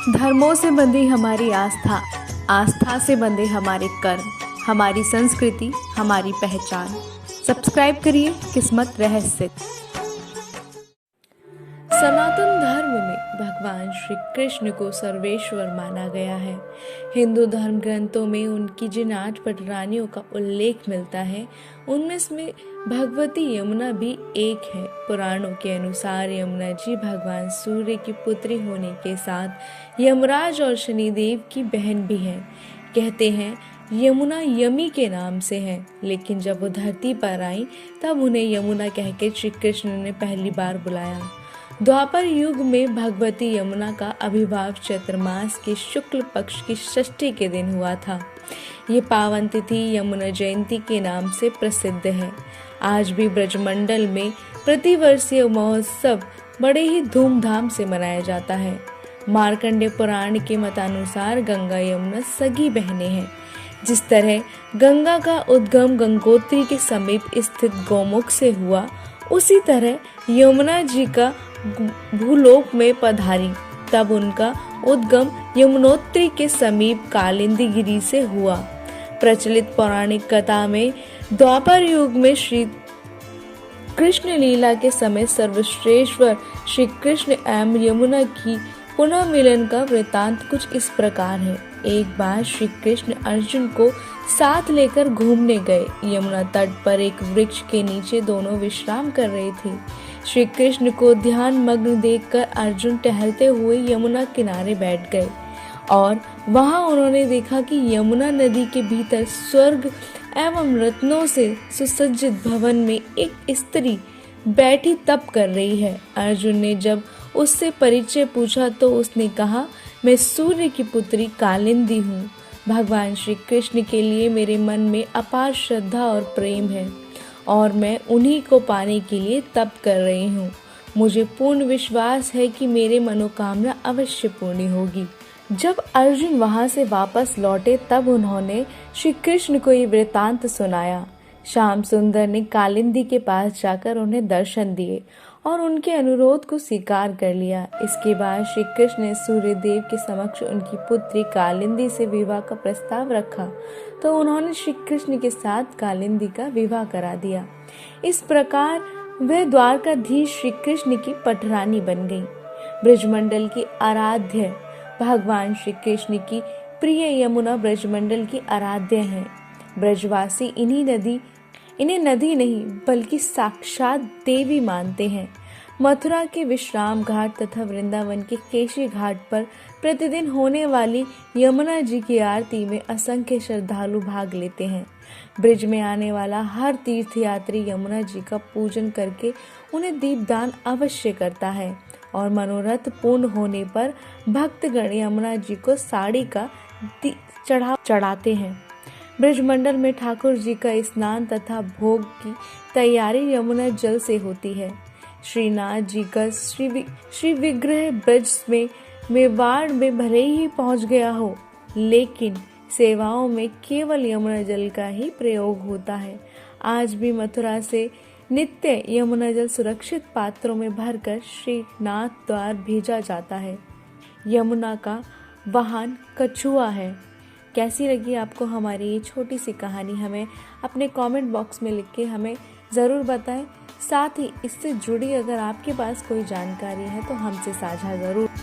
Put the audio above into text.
धर्मों से बंधी हमारी आस्था, आस्था से बंधे हमारे कर्म, हमारी संस्कृति, हमारी पहचान। सब्सक्राइब करिए किस्मत रहस्य। सनातन धर्म में भगवान श्री कृष्ण को सर्वेश्वर माना गया है। हिंदू धर्म ग्रंथों में उनकी जिन 8 पटरानियों का उल्लेख मिलता है, उनमें से भगवती यमुना भी एक है। पुराणों के अनुसार यमुना जी भगवान सूर्य की पुत्री होने के साथ यमराज और शनिदेव की बहन भी हैं। कहते हैं यमुना यमी के नाम से है, लेकिन जब वो धरती पर आई तब उन्हें यमुना कहकर श्री कृष्ण ने पहली बार बुलाया। द्वापर युग में भगवती यमुना का आविर्भाव चैत्र मास के शुक्ल पक्ष की षष्ठी के दिन हुआ था। ये पावन तिथि यमुना जयंती के नाम से प्रसिद्ध है। आज भी ब्रजमंडल में प्रतिवर्षीय महोत्सव बड़े ही धूमधाम से मनाया जाता है। मार्कंडेय पुराण के मतानुसार गंगा यमुना सगी बहनें हैं। जिस तरह गंगा का उद्गम गंगोत्री के समीप स्थित गौमुख से हुआ, उसी तरह यमुना जी का भूलोक में पधारी तब उनका उद्गम यमुनोत्री के समीप कालिंदी गिरी से हुआ। प्रचलित पौराणिक कथा में द्वापर युग में श्री कृष्ण लीला के समय सर्वश्रेष्ठवर श्री कृष्ण एवं यमुना की पुनः मिलन का वृतांत कुछ इस प्रकार है। एक बार श्री कृष्ण अर्जुन को साथ लेकर घूमने गए। यमुना तट पर एक वृक्ष के नीचे दोनों विश्राम कर रहे थे। श्री कृष्ण को ध्यान मग्न देखकर अर्जुन टहलते हुए यमुना किनारे बैठ गए और वहां उन्होंने देखा कि यमुना नदी के भीतर स्वर्ग एवं रत्नों से सुसज्जित भवन में एक स्त्री बैठी तप कर रही है। अर्जुन ने जब उससे परिचय पूछा तो उसने कहा, मैं सूर्य की पुत्री कालिंदी हूँ। भगवान श्री कृष्ण के लिए मेरे मन में अपार श्रद्धा और प्रेम है और मैं उन्हीं को पाने के लिए तप कर रही हूँ। मुझे पूर्ण विश्वास है कि मेरे मनोकामना अवश्य पूर्ण होगी। जब अर्जुन वहां से वापस लौटे तब उन्होंने श्री कृष्ण को ये वृतांत सुनाया। श्याम सुंदर ने कालिंदी के पास जाकर उन्हें दर्शन दिए और उनके अनुरोध को स्वीकार कर लिया। इसके बाद श्री कृष्ण ने सूर्यदेव के समक्ष उनकी पुत्री कालिंदी से विवाह का प्रस्ताव रखा तो उन्होंने श्री कृष्ण के साथ कालिंदी का विवाह करा दिया। इस प्रकार वह द्वारकाधीश श्री कृष्ण की पटरानी बन गई। ब्रजमंडल की आराध्य भगवान श्री कृष्ण की प्रिय यमुना ब्रजमंडल की आराध्य है। ब्रजवासी इन्हें नदी नहीं बल्कि साक्षात देवी मानते हैं। मथुरा के विश्राम घाट तथा वृंदावन के केशी घाट पर प्रतिदिन होने वाली यमुना जी की आरती में असंख्य श्रद्धालु भाग लेते हैं। ब्रिज में आने वाला हर तीर्थयात्री यमुना जी का पूजन करके उन्हें दीपदान अवश्य करता है और मनोरथ पूर्ण होने पर भक्तगण यमुना जी को साड़ी का चढ़ाते हैं। ब्रजमंडल में ठाकुर जी का स्नान तथा भोग की तैयारी यमुना जल से होती है। श्रीनाथ जी का श्री विग्रह ब्रज में मेवाड़ में भले ही पहुंच गया हो, लेकिन सेवाओं में केवल यमुना जल का ही प्रयोग होता है। आज भी मथुरा से नित्य यमुना जल सुरक्षित पात्रों में भरकर श्रीनाथ द्वार भेजा जाता है। यमुना का वाहन कछुआ है। कैसी लगी आपको हमारी ये छोटी सी कहानी? हमें अपने कमेंट बॉक्स में लिख के हमें ज़रूर बताएं। साथ ही इससे जुड़ी अगर आपके पास कोई जानकारी है तो हमसे साझा ज़रूर